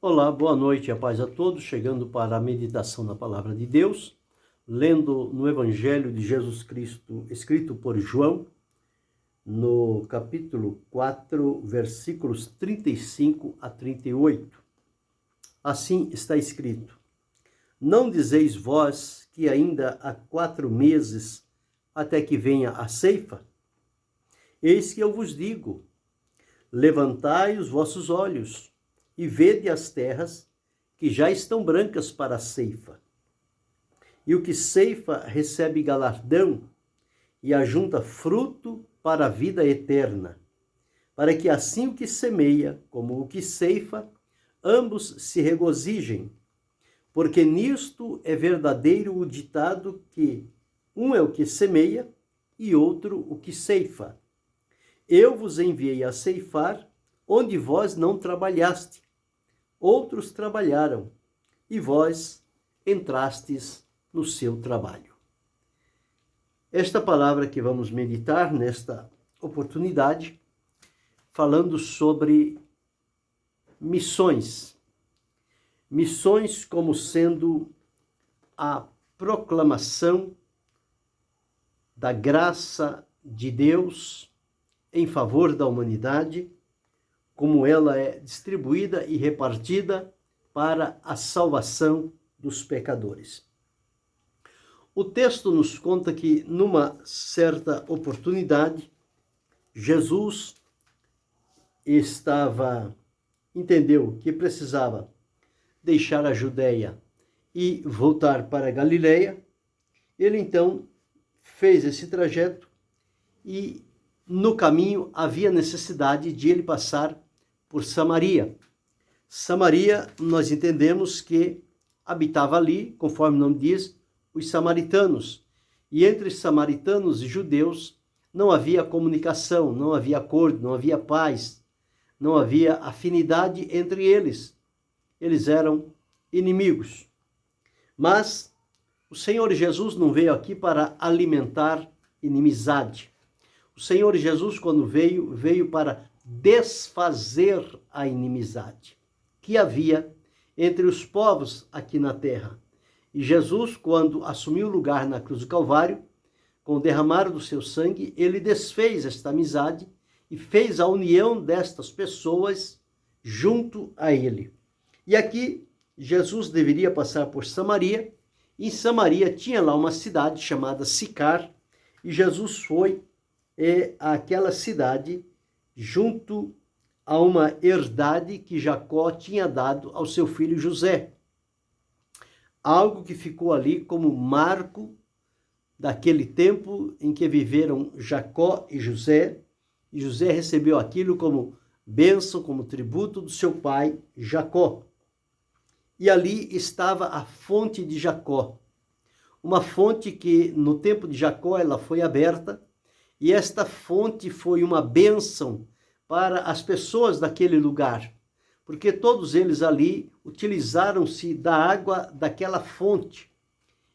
Olá, boa noite e a paz a todos, chegando para a meditação na Palavra de Deus, lendo no Evangelho de Jesus Cristo, escrito por João, no capítulo 4, versículos 35 a 38. Assim está escrito: Não dizeis vós que ainda há 4 meses até que venha a ceifa? Eis que eu vos digo, levantai os vossos olhos, e vede as terras que já estão brancas para a ceifa. E o que ceifa recebe galardão e ajunta fruto para a vida eterna, para que assim o que semeia como o que ceifa, ambos se regozijem. Porque nisto é verdadeiro o ditado que um é o que semeia e outro o que ceifa. Eu vos enviei a ceifar onde vós não trabalhaste. Outros trabalharam, e vós entrastes no seu trabalho. Esta palavra que vamos meditar nesta oportunidade, falando sobre missões. Missões como sendo a proclamação da graça de Deus em favor da humanidade, como ela é distribuída e repartida para a salvação dos pecadores. O texto nos conta que, numa certa oportunidade, Jesus entendeu que precisava deixar a Judéia e voltar para a Galileia. Ele então fez esse trajeto e no caminho havia necessidade de ele passar por Samaria. Samaria, nós entendemos que habitava ali, conforme o nome diz, os samaritanos. E entre samaritanos e judeus não havia comunicação, não havia acordo, não havia paz, não havia afinidade entre eles. Eles eram inimigos. Mas o Senhor Jesus não veio aqui para alimentar inimizade. O Senhor Jesus, quando veio para desfazer a inimizade que havia entre os povos aqui na terra. E Jesus, quando assumiu lugar na cruz do Calvário, com o derramar do seu sangue, ele desfez esta amizade e fez a união destas pessoas junto a ele. E aqui Jesus deveria passar por Samaria, e em Samaria tinha lá uma cidade chamada Sicar, e Jesus foi àquela cidade junto a uma herdade que Jacó tinha dado ao seu filho José. Algo que ficou ali como marco daquele tempo em que viveram Jacó e José recebeu aquilo como bênção, como tributo do seu pai Jacó. E ali estava a fonte de Jacó, uma fonte que no tempo de Jacó ela foi aberta, e esta fonte foi uma bênção para as pessoas daquele lugar, porque todos eles ali utilizaram-se da água daquela fonte.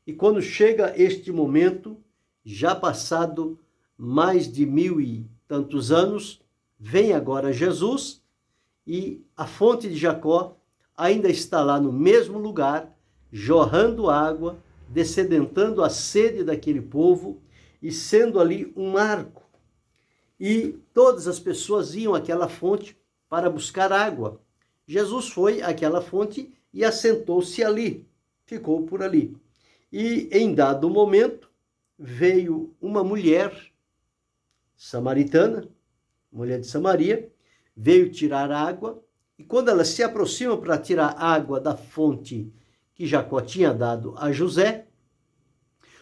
E quando chega este momento, já passado mais de 1000 e tantos anos, vem agora Jesus, e a fonte de Jacó ainda está lá no mesmo lugar, jorrando água, descedentando a sede daquele povo, e sendo ali um marco. E todas as pessoas iam àquela fonte para buscar água. Jesus foi àquela fonte e assentou-se ali, ficou por ali. E em dado momento veio uma mulher samaritana, mulher de Samaria, veio tirar água, e quando ela se aproxima para tirar água da fonte que Jacó tinha dado a José,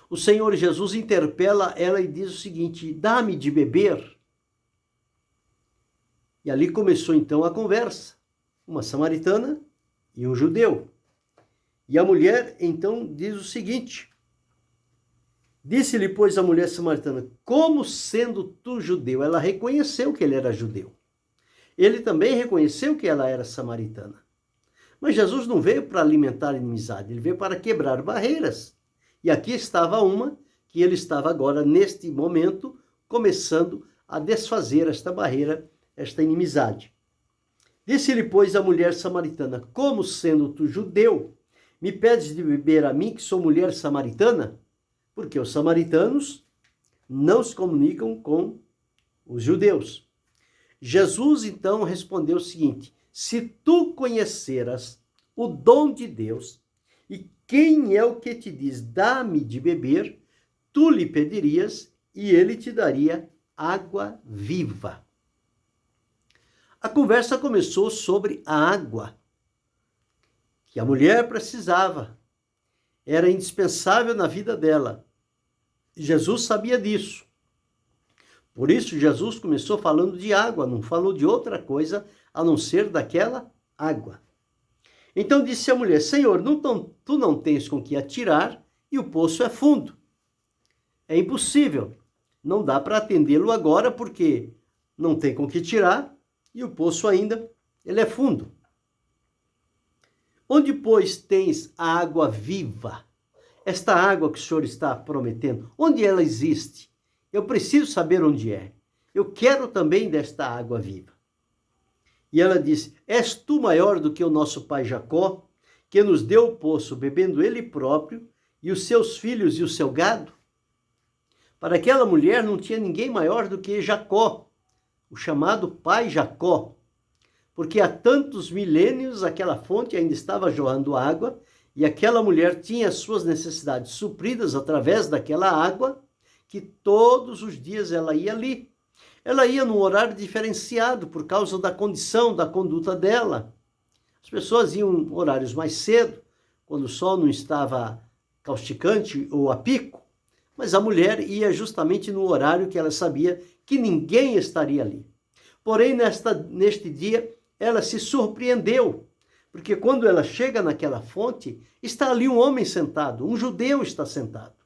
o Senhor Jesus interpela ela e diz o seguinte: dá-me de beber. E ali começou então a conversa, uma samaritana e um judeu. E a mulher então diz o seguinte: disse-lhe, pois, a mulher samaritana, como sendo tu judeu? Ela reconheceu que ele era judeu. Ele também reconheceu que ela era samaritana. Mas Jesus não veio para alimentar a inimizade, ele veio para quebrar barreiras. E aqui estava uma que ele estava agora, neste momento, começando a desfazer esta barreira, esta inimizade. Disse-lhe, pois, a mulher samaritana: como sendo tu judeu, me pedes de beber a mim, que sou mulher samaritana? Porque os samaritanos não se comunicam com os judeus. Jesus então respondeu o seguinte: se tu conheceras o dom de Deus, e quem é o que te diz, dá-me de beber, tu lhe pedirias, e ele te daria água viva. A conversa começou sobre a água, que a mulher precisava, era indispensável na vida dela. Jesus sabia disso. Por isso, Jesus começou falando de água, não falou de outra coisa a não ser daquela água. Então disse a mulher: Senhor, tu não tens com que atirar e o poço é fundo. É impossível, não dá para atendê-lo agora porque não tem com que tirar e o poço ainda ele é fundo. Onde, pois, tens a água viva? Esta água que o Senhor está prometendo, onde ela existe? Eu preciso saber onde é. Eu quero também desta água viva. E ela disse: és tu maior do que o nosso pai Jacó, que nos deu o poço, bebendo ele próprio, e os seus filhos e o seu gado? Para aquela mulher não tinha ninguém maior do que Jacó, o chamado pai Jacó, porque há tantos milênios aquela fonte ainda estava jorrando água, e aquela mulher tinha as suas necessidades supridas através daquela água, que todos os dias ela ia ali. Ela ia num horário diferenciado por causa da condição, da conduta dela. As pessoas iam em horários mais cedo, quando o sol não estava causticante ou a pico, mas a mulher ia justamente no horário que ela sabia que ninguém estaria ali. Porém, neste dia, ela se surpreendeu, porque quando ela chega naquela fonte, está ali um homem sentado, um judeu está sentado.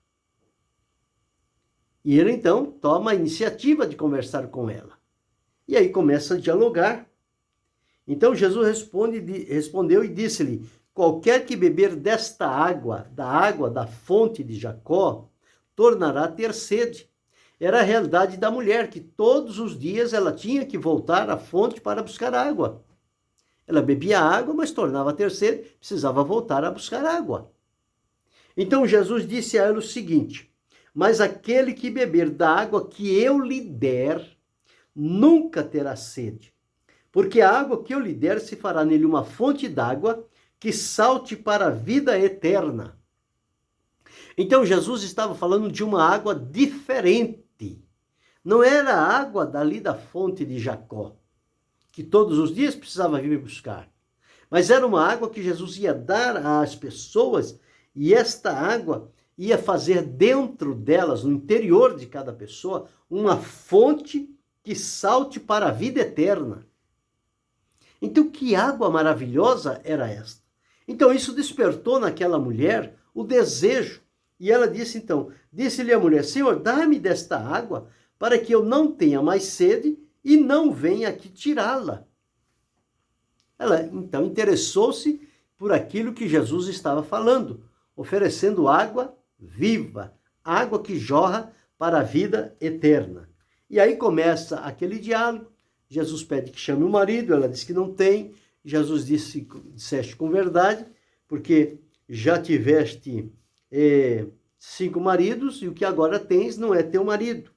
E ele então toma a iniciativa de conversar com ela. E aí começa a dialogar. Então Jesus respondeu e disse-lhe: qualquer que beber desta água, da fonte de Jacó, tornará a ter sede. Era a realidade da mulher, que todos os dias ela tinha que voltar à fonte para buscar água. Ela bebia água, mas tornava a ter sede, precisava voltar a buscar água. Então Jesus disse a ela o seguinte: mas aquele que beber da água que eu lhe der, nunca terá sede, porque a água que eu lhe der se fará nele uma fonte d'água que salte para a vida eterna. Então Jesus estava falando de uma água diferente. Não era a água dali da fonte de Jacó, que todos os dias precisava vir buscar, mas era uma água que Jesus ia dar às pessoas, e esta água ia fazer dentro delas, no interior de cada pessoa, uma fonte que salte para a vida eterna. Então, que água maravilhosa era esta? Então, isso despertou naquela mulher o desejo. E ela disse então, disse-lhe a mulher: Senhor, dá-me desta água, para que eu não tenha mais sede e não venha aqui tirá-la. Ela então interessou-se por aquilo que Jesus estava falando, oferecendo água viva, água que jorra para a vida eterna. E aí começa aquele diálogo. Jesus pede que chame o marido, ela diz que não tem. Jesus disseste com verdade, porque já tiveste 5 maridos e o que agora tens não é teu marido.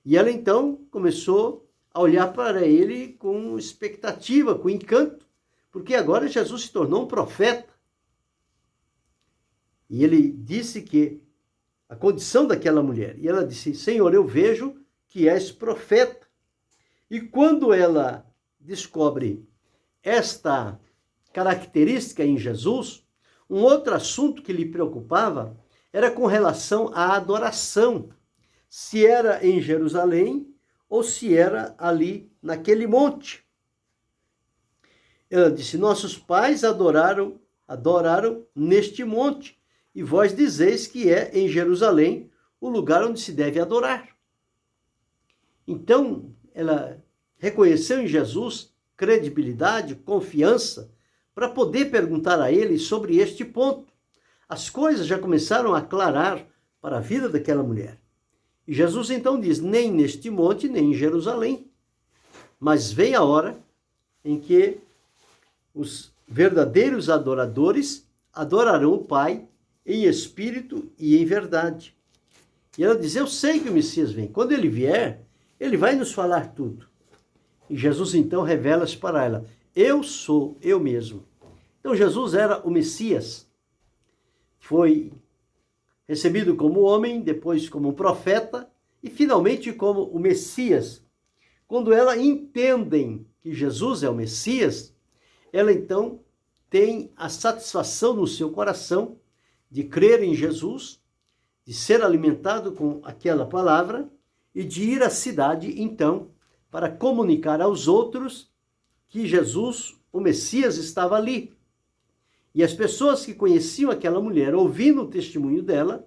E ela então começou a olhar para ele com expectativa, com encanto, porque agora Jesus se tornou um profeta. E ele disse que a condição daquela mulher, e ela disse: Senhor, eu vejo que és profeta. E quando ela descobre esta característica em Jesus, um outro assunto que lhe preocupava era com relação à adoração, se era em Jerusalém ou se era ali naquele monte. Ela disse: nossos pais adoraram neste monte, e vós dizeis que é em Jerusalém o lugar onde se deve adorar. Então, ela reconheceu em Jesus credibilidade, confiança, para poder perguntar a ele sobre este ponto. As coisas já começaram a aclarar para a vida daquela mulher. E Jesus então diz: nem neste monte, nem em Jerusalém. Mas vem a hora em que os verdadeiros adoradores adorarão o Pai em espírito e em verdade. E ela diz, eu sei que o Messias vem. Quando ele vier, ele vai nos falar tudo. E Jesus então revela-se para ela, eu sou eu mesmo. Então Jesus era o Messias. Foi recebido como homem, depois como profeta e finalmente como o Messias. Quando elas entendem que Jesus é o Messias, ela então tem a satisfação no seu coração de crer em Jesus, de ser alimentado com aquela palavra e de ir à cidade, então, para comunicar aos outros que Jesus, o Messias, estava ali. E as pessoas que conheciam aquela mulher, ouvindo o testemunho dela,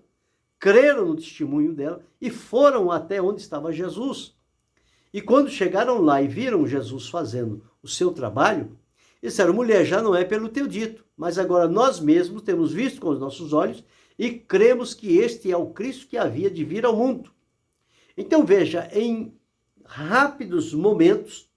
creram no testemunho dela e foram até onde estava Jesus. E quando chegaram lá e viram Jesus fazendo o seu trabalho, disseram, mulher, já não é pelo teu dito, mas agora nós mesmos temos visto com os nossos olhos e cremos que este é o Cristo que havia de vir ao mundo. Então veja, em rápidos momentos,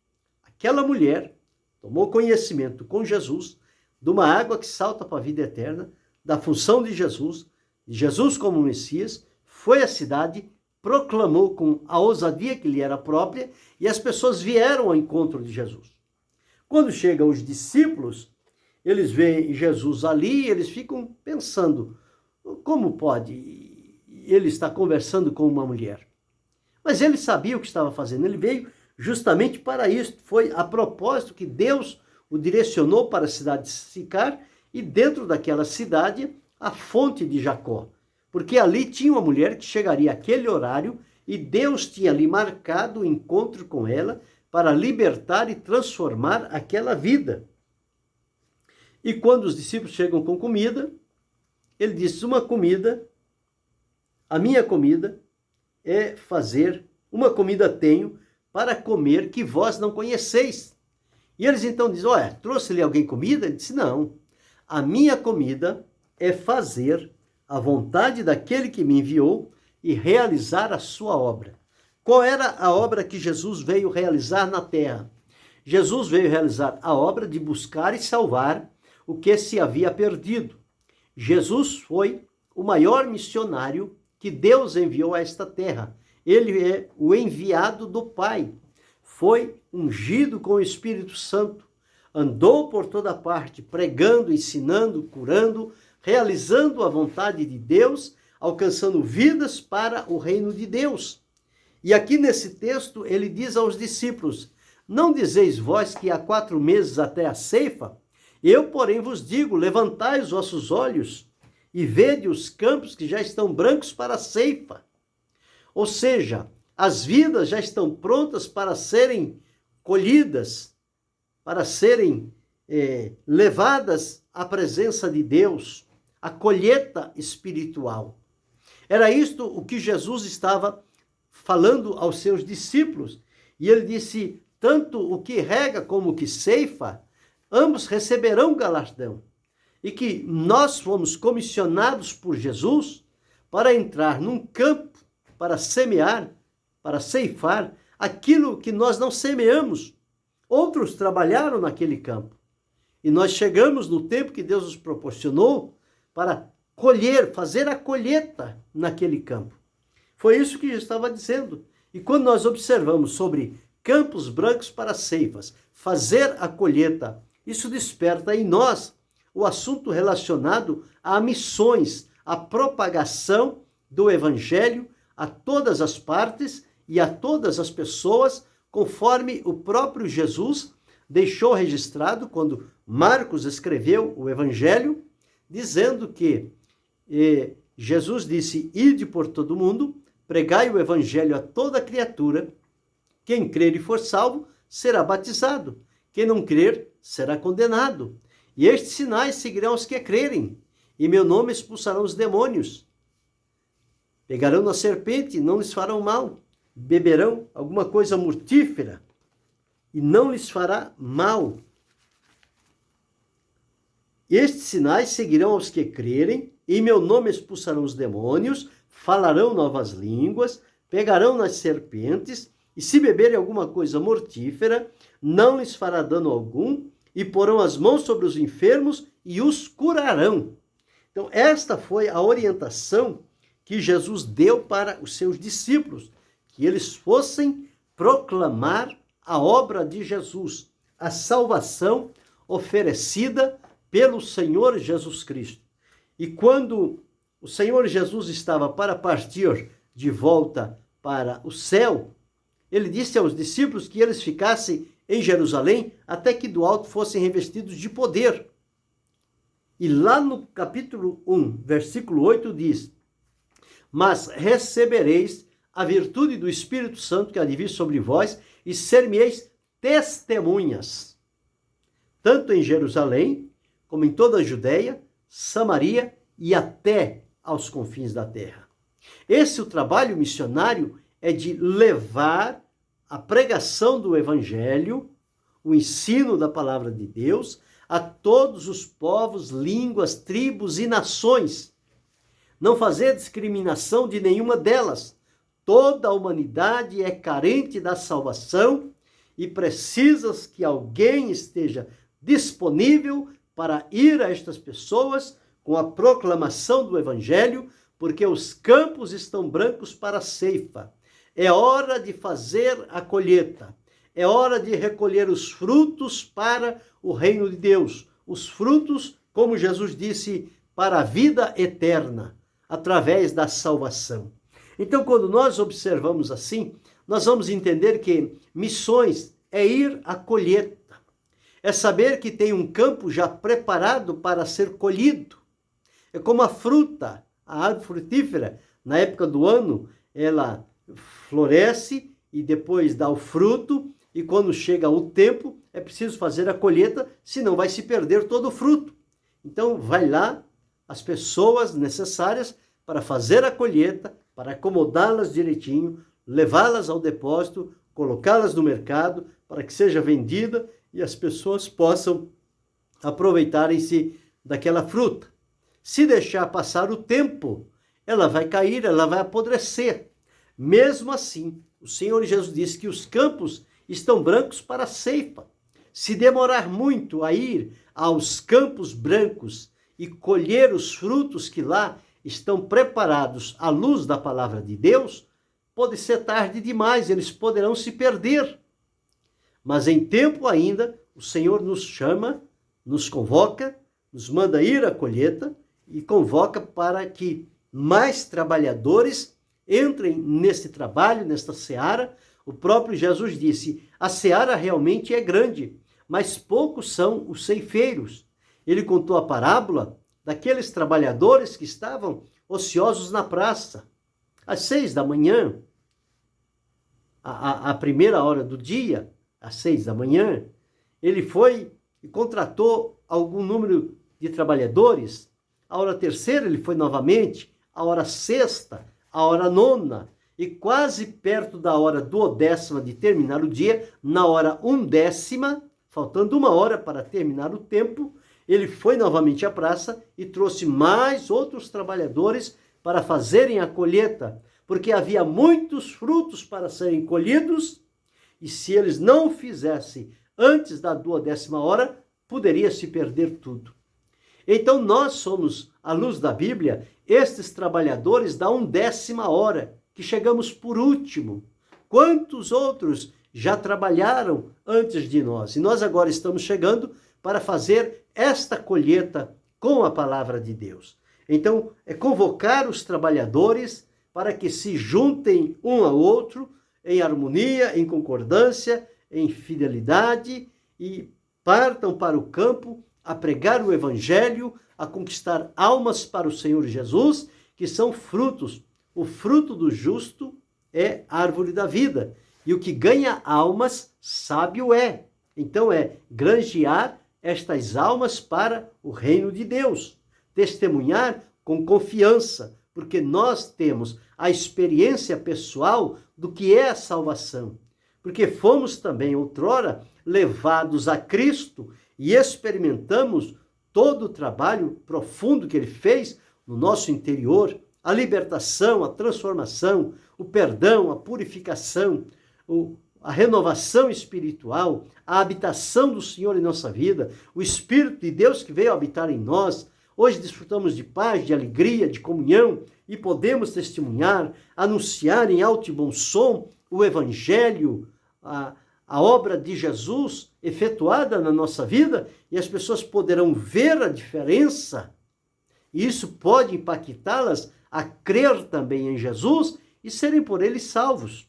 aquela mulher tomou conhecimento com Jesus de uma água que salta para a vida eterna, da função de Jesus como Messias, foi à cidade, proclamou com a ousadia que lhe era própria e as pessoas vieram ao encontro de Jesus. Quando chegam os discípulos, eles veem Jesus ali e eles ficam pensando, como pode ele estar conversando com uma mulher? Mas ele sabia o que estava fazendo, ele veio justamente para isso. Foi a propósito que Deus o direcionou para a cidade de Sicar e dentro daquela cidade a fonte de Jacó. Porque ali tinha uma mulher que chegaria àquele horário e Deus tinha ali marcado o encontro com ela para libertar e transformar aquela vida. E quando os discípulos chegam com comida, ele diz, a minha comida é fazer, uma comida tenho para comer que vós não conheceis. E eles então dizem, olha, trouxe-lhe alguém comida? Ele disse, não, a minha comida é fazer a vontade daquele que me enviou e realizar a sua obra. Qual era a obra que Jesus veio realizar na terra? Jesus veio realizar a obra de buscar e salvar o que se havia perdido. Jesus foi o maior missionário que Deus enviou a esta terra. Ele é o enviado do Pai. Foi ungido com o Espírito Santo. Andou por toda parte, pregando, ensinando, curando, realizando a vontade de Deus, alcançando vidas para o reino de Deus. E aqui nesse texto ele diz aos discípulos, não dizeis vós que há 4 meses até a ceifa? Eu, porém, vos digo, levantai os vossos olhos e vede os campos que já estão brancos para a ceifa. Ou seja, as vidas já estão prontas para serem colhidas, para serem levadas à presença de Deus, a colheita espiritual. Era isto o que Jesus estava falando aos seus discípulos. E ele disse, tanto o que rega como o que ceifa, ambos receberão galardão. E que nós fomos comissionados por Jesus para entrar num campo, para semear, para ceifar aquilo que nós não semeamos. Outros trabalharam naquele campo. E nós chegamos no tempo que Deus nos proporcionou para colher, fazer a colheita naquele campo. Foi isso que Jesus estava dizendo. E quando nós observamos sobre campos brancos para ceifas, fazer a colheita, isso desperta em nós o assunto relacionado a missões, a propagação do evangelho a todas as partes e a todas as pessoas, conforme o próprio Jesus deixou registrado quando Marcos escreveu o evangelho, dizendo que Jesus disse, ide por todo mundo, pregai o evangelho a toda criatura, quem crer e for salvo será batizado, quem não crer será condenado. E estes sinais seguirão os que crerem, e meu nome expulsarão os demônios. Pegarão na serpente, não lhes farão mal, beberão alguma coisa mortífera, e não lhes fará mal. Estes sinais seguirão aos que crerem, em meu nome expulsarão os demônios, falarão novas línguas, pegarão nas serpentes, e se beberem alguma coisa mortífera, não lhes fará dano algum, e porão as mãos sobre os enfermos e os curarão. Então, esta foi a orientação que Jesus deu para os seus discípulos, que eles fossem proclamar a obra de Jesus, a salvação oferecida pelo Senhor Jesus Cristo. E quando o Senhor Jesus estava para partir de volta para o céu, ele disse aos discípulos que eles ficassem em Jerusalém até que do alto fossem revestidos de poder. E lá no capítulo 1, versículo 8 diz: mas recebereis a virtude do Espírito Santo que há de vir sobre vós, e ser-me-eis testemunhas, tanto em Jerusalém, como em toda a Judeia, Samaria e até aos confins da terra. Esse o trabalho missionário é de levar a pregação do Evangelho, o ensino da palavra de Deus, a todos os povos, línguas, tribos e nações. Não fazer discriminação de nenhuma delas. Toda a humanidade é carente da salvação e precisa que alguém esteja disponível para ir a estas pessoas com a proclamação do Evangelho, porque os campos estão brancos para a ceifa. É hora de fazer a colheita. É hora de recolher os frutos para o reino de Deus. Os frutos, como Jesus disse, para a vida eterna, através da salvação. Então, quando nós observamos assim, nós vamos entender que missões é ir à colheita. É saber que tem um campo já preparado para ser colhido. É como a fruta, a árvore frutífera, na época do ano, ela floresce e depois dá o fruto, e quando chega o tempo, é preciso fazer a colheita, senão vai se perder todo o fruto. Então, vai lá as pessoas necessárias para fazer a colheita, para acomodá-las direitinho, levá-las ao depósito, colocá-las no mercado, para que seja vendida e as pessoas possam aproveitarem-se daquela fruta. Se deixar passar o tempo, ela vai cair, ela vai apodrecer. Mesmo assim, o Senhor Jesus disse que os campos estão brancos para a ceifa. Se demorar muito a ir aos campos brancos e colher os frutos que lá estão preparados à luz da palavra de Deus, pode ser tarde demais, eles poderão se perder. Mas em tempo ainda, o Senhor nos chama, nos convoca, nos manda ir à colheita e convoca para que mais trabalhadores entrem nesse trabalho, nesta seara. O próprio Jesus disse, a seara realmente é grande, mas poucos são os ceifeiros. Ele contou a parábola daqueles trabalhadores que estavam ociosos na praça. Às 6 da manhã, a primeira hora do dia, às 6 da manhã, ele foi e contratou algum número de trabalhadores. A hora terceira ele foi novamente, a hora sexta, a hora nona, e quase perto da hora duodécima de terminar o dia, na hora undécima, faltando 1 hora para terminar o tempo, ele foi novamente à praça e trouxe mais outros trabalhadores para fazerem a colheita, porque havia muitos frutos para serem colhidos, e se eles não o fizessem antes da 12ª hora, poderia se perder tudo. Então nós somos, à luz da Bíblia, estes trabalhadores da 10ª hora, que chegamos por último. Quantos outros já trabalharam antes de nós? E nós agora estamos chegando para fazer esta colheita com a palavra de Deus. Então, é convocar os trabalhadores para que se juntem um ao outro em harmonia, em concordância, em fidelidade e partam para o campo a pregar o Evangelho, a conquistar almas para o Senhor Jesus, que são frutos. O fruto do justo é árvore da vida, e o que ganha almas, sábio é. Então é granjear estas almas para o reino de Deus, testemunhar com confiança, porque nós temos a experiência pessoal do que é a salvação, porque fomos também outrora levados a Cristo e experimentamos todo o trabalho profundo que ele fez no nosso interior, a libertação, a transformação, o perdão, a purificação, a renovação espiritual, a habitação do Senhor em nossa vida, o Espírito de Deus que veio habitar em nós. Hoje desfrutamos de paz, de alegria, de comunhão e podemos testemunhar, anunciar em alto e bom som o Evangelho, a obra de Jesus efetuada na nossa vida, e as pessoas poderão ver a diferença. E isso pode impactá-las a crer também em Jesus e serem por ele salvos.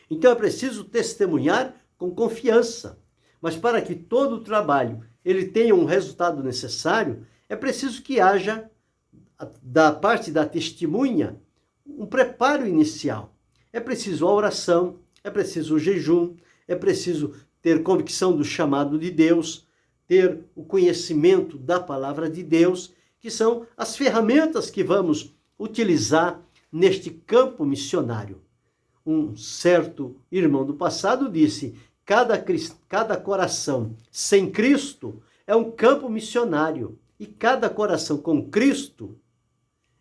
Então é preciso testemunhar com confiança. Mas para que todo o trabalho ele tenha um resultado necessário, é preciso que haja, da parte da testemunha, um preparo inicial. É preciso a oração, é preciso o jejum, é preciso ter convicção do chamado de Deus, ter o conhecimento da palavra de Deus, que são as ferramentas que vamos utilizar neste campo missionário. Um certo irmão do passado disse: cada coração sem Cristo é um campo missionário, e cada coração com Cristo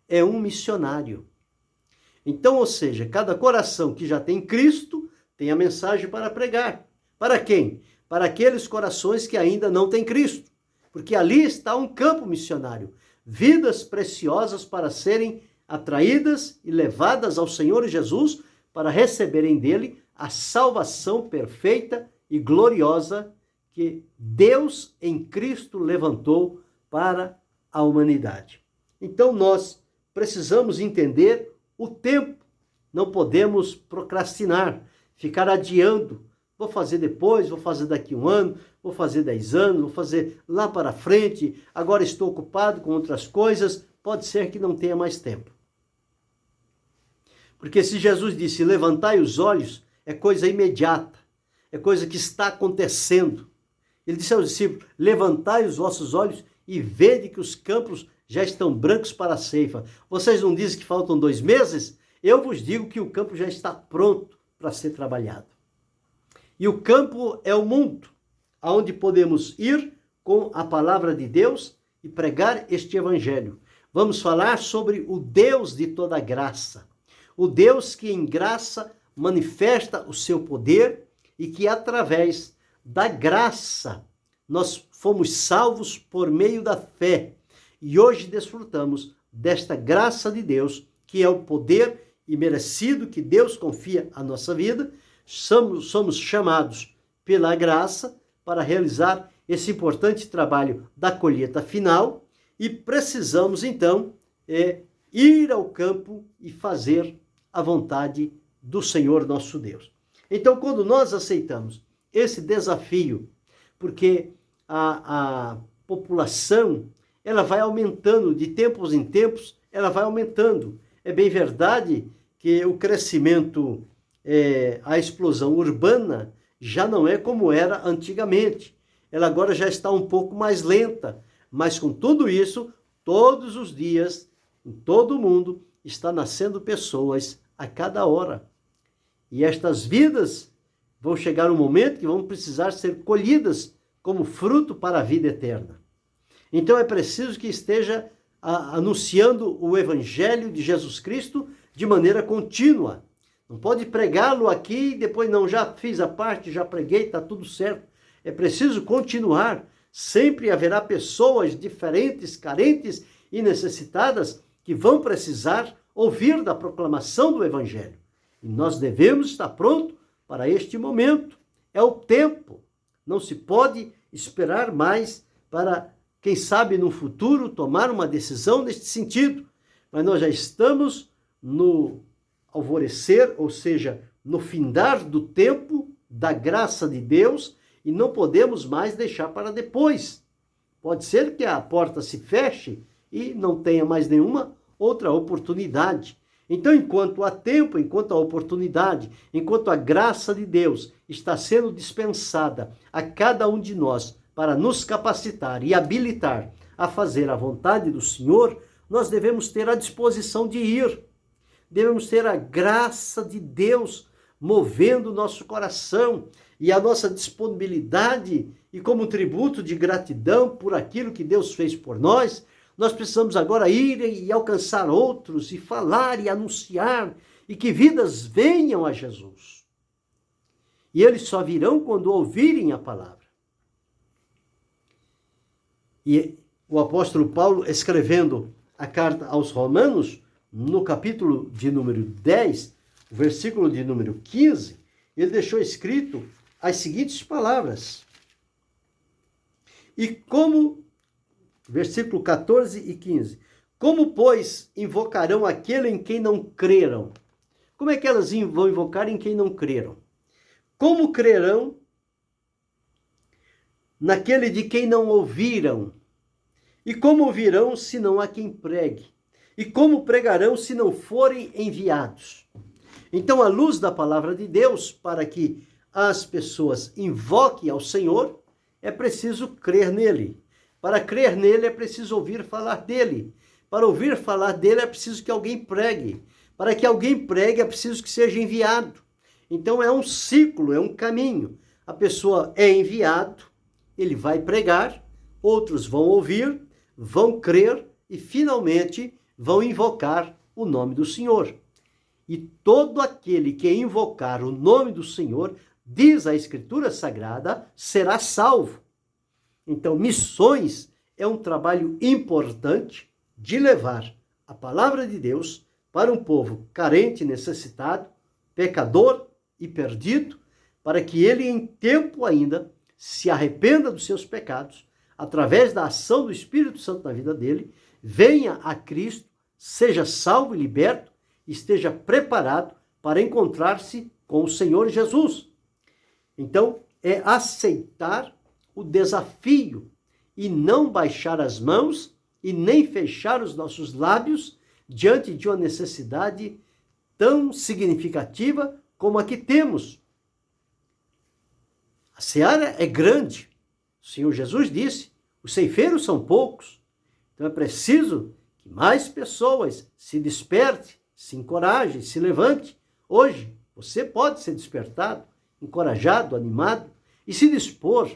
é um missionário. Então, ou seja, cada coração que já tem Cristo tem a mensagem para pregar. Para quem? Para aqueles corações que ainda não têm Cristo. Porque ali está um campo missionário. Vidas preciosas para serem atraídas e levadas ao Senhor Jesus para receberem dele a salvação perfeita e gloriosa que Deus em Cristo levantou para a humanidade. Então nós precisamos entender o tempo. Não podemos procrastinar, ficar adiando. Vou fazer depois, vou fazer daqui 1 ano, vou fazer 10 anos, vou fazer lá para frente, agora estou ocupado com outras coisas, pode ser que não tenha mais tempo. Porque se Jesus disse, levantai os olhos, é coisa imediata, é coisa que está acontecendo. Ele disse aos discípulos, levantai os vossos olhos e vede que os campos já estão brancos para a ceifa. Vocês não dizem que faltam 2 meses? Eu vos digo que o campo já está pronto para ser trabalhado. E o campo é o mundo, aonde podemos ir com a palavra de Deus e pregar este evangelho. Vamos falar sobre o Deus de toda graça. O Deus que em graça manifesta o seu poder e que através da graça nós fomos salvos por meio da fé. E hoje desfrutamos desta graça de Deus, que é o poder imerecido que Deus confia à nossa vida. Somos chamados pela graça para realizar esse importante trabalho da colheita final e precisamos, então, ir ao campo e fazer a vontade do Senhor nosso Deus. Então, quando nós aceitamos esse desafio, porque a população ela vai aumentando, de tempos em tempos, ela vai aumentando. É bem verdade que o crescimento, a explosão urbana já não é como era antigamente. Ela agora já está um pouco mais lenta, mas com tudo isso, todos os dias, em todo o mundo, está nascendo pessoas a cada hora. E estas vidas vão chegar um momento que vão precisar ser colhidas como fruto para a vida eterna. Então é preciso que esteja anunciando o Evangelho de Jesus Cristo de maneira contínua. Não pode pregá-lo aqui e depois não, já fiz a parte, já preguei, está tudo certo. É preciso continuar. Sempre haverá pessoas diferentes, carentes e necessitadas que vão precisar ouvir da proclamação do Evangelho. E nós devemos estar prontos para este momento. É o tempo. Não se pode esperar mais para, quem sabe, no futuro, tomar uma decisão neste sentido. Mas nós já estamos no alvorecer, ou seja, no findar do tempo da graça de Deus, e não podemos mais deixar para depois. Pode ser que a porta se feche e não tenha mais nenhuma outra oportunidade. Então, enquanto há tempo, enquanto há oportunidade, enquanto a graça de Deus está sendo dispensada a cada um de nós para nos capacitar e habilitar a fazer a vontade do Senhor, nós devemos ter a disposição de ir. Devemos ter a graça de Deus movendo o nosso coração e a nossa disponibilidade, e como tributo de gratidão por aquilo que Deus fez por nós, nós precisamos agora ir e alcançar outros, e falar e anunciar, e que vidas venham a Jesus. E eles só virão quando ouvirem a palavra. E o apóstolo Paulo, escrevendo a carta aos Romanos, no capítulo de número 10, versículo de número 15, ele deixou escrito as seguintes palavras. E como, versículo 14 e 15, como, pois, invocarão aquele em quem não creram? Como é que elas vão invocar em quem não creram? Como crerão naquele de quem não ouviram? E como ouvirão se não há quem pregue? E como pregarão se não forem enviados? Então, à luz da palavra de Deus, para que as pessoas invoquem ao Senhor, é preciso crer nele. Para crer nele é preciso ouvir falar dele. Para ouvir falar dele é preciso que alguém pregue. Para que alguém pregue é preciso que seja enviado. Então é um ciclo, é um caminho. A pessoa é enviado, ele vai pregar, outros vão ouvir, vão crer e finalmente vão invocar o nome do Senhor. E todo aquele que invocar o nome do Senhor, diz a Escritura Sagrada, será salvo. Então, missões é um trabalho importante de levar a palavra de Deus para um povo carente, necessitado, pecador e perdido, para que ele em tempo ainda se arrependa dos seus pecados, através da ação do Espírito Santo na vida dele, venha a Cristo, seja salvo e liberto, esteja preparado para encontrar-se com o Senhor Jesus. Então, é aceitar o desafio e não baixar as mãos e nem fechar os nossos lábios diante de uma necessidade tão significativa como a que temos. A seara é grande. O Senhor Jesus disse, os ceifeiros são poucos. Então é preciso que mais pessoas se despertem, se encorajem, se levante. Hoje, você pode ser despertado, encorajado, animado e se dispor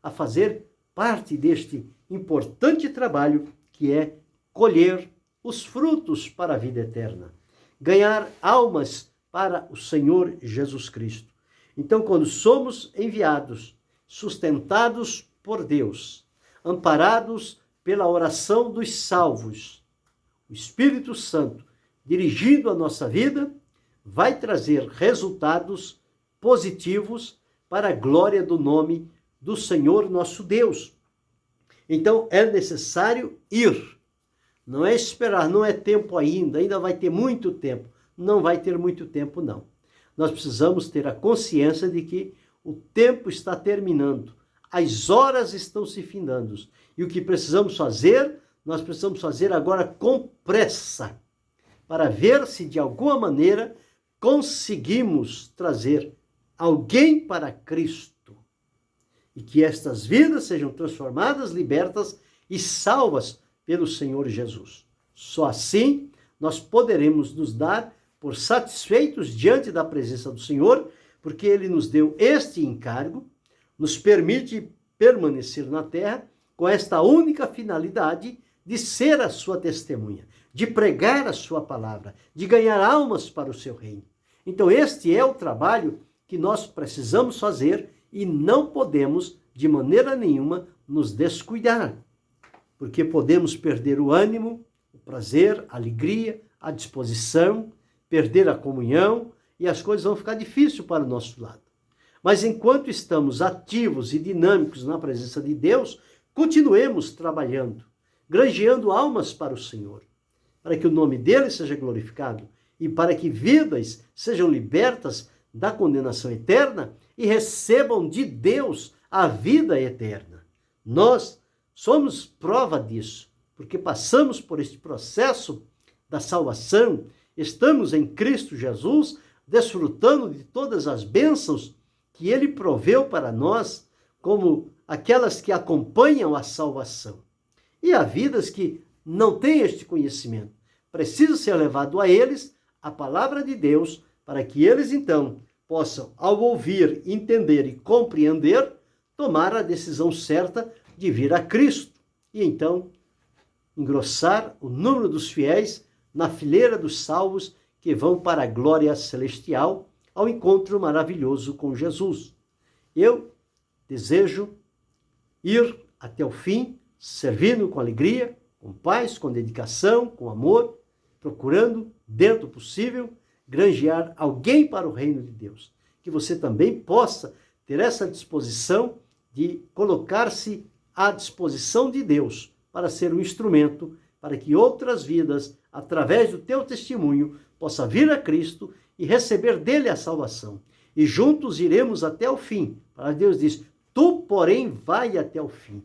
a fazer parte deste importante trabalho que é colher os frutos para a vida eterna, ganhar almas para o Senhor Jesus Cristo. Então, quando somos enviados, sustentados por Deus, amparados pela oração dos salvos, o Espírito Santo, dirigindo a nossa vida, vai trazer resultados positivos para a glória do nome do Senhor nosso Deus. Então, é necessário ir. Não é esperar, não é tempo ainda vai ter muito tempo. Não vai ter muito tempo, não. Nós precisamos ter a consciência de que o tempo está terminando, as horas estão se findando. E o que precisamos fazer, nós precisamos fazer agora com pressa, para ver se de alguma maneira conseguimos trazer alguém para Cristo. E que estas vidas sejam transformadas, libertas e salvas pelo Senhor Jesus. Só assim nós poderemos nos dar por satisfeitos diante da presença do Senhor, porque Ele nos deu este encargo, nos permite permanecer na terra com esta única finalidade de ser a sua testemunha, de pregar a sua palavra, de ganhar almas para o seu reino. Então este é o trabalho que nós precisamos fazer e não podemos de maneira nenhuma nos descuidar, porque podemos perder o ânimo, o prazer, a alegria, a disposição, perder a comunhão e as coisas vão ficar difíceis para o nosso lado. Mas enquanto estamos ativos e dinâmicos na presença de Deus, continuemos trabalhando, granjeando almas para o Senhor, para que o nome dele seja glorificado e para que vidas sejam libertas da condenação eterna e recebam de Deus a vida eterna. Nós somos prova disso, porque passamos por este processo da salvação, estamos em Cristo Jesus, desfrutando de todas as bênçãos que ele proveu para nós, como aquelas que acompanham a salvação. E há vidas que não têm este conhecimento. Precisa ser levado a eles a palavra de Deus, para que eles então possam, ao ouvir, entender e compreender, tomar a decisão certa de vir a Cristo. E então engrossar o número dos fiéis na fileira dos salvos que vão para a glória celestial, ao encontro maravilhoso com Jesus. Eu desejo ir até o fim, servindo com alegria, com paz, com dedicação, com amor, procurando, dentro do possível, granjear alguém para o reino de Deus. Que você também possa ter essa disposição de colocar-se à disposição de Deus para ser um instrumento para que outras vidas, através do teu testemunho, possam vir a Cristo e receber dele a salvação. E juntos iremos até o fim. Para Deus diz, tu, porém, vai até o fim.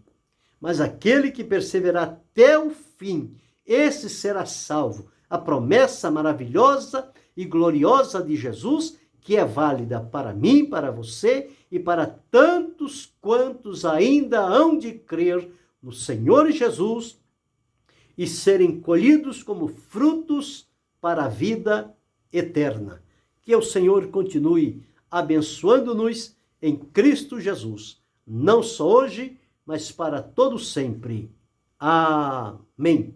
Mas aquele que perseverar até o fim, esse será salvo. A promessa maravilhosa e gloriosa de Jesus, que é válida para mim, para você e para tantos quantos ainda hão de crer no Senhor Jesus e serem colhidos como frutos para a vida eterna. Que o Senhor continue abençoando-nos em Cristo Jesus, não só hoje, mas para todo sempre. Amém.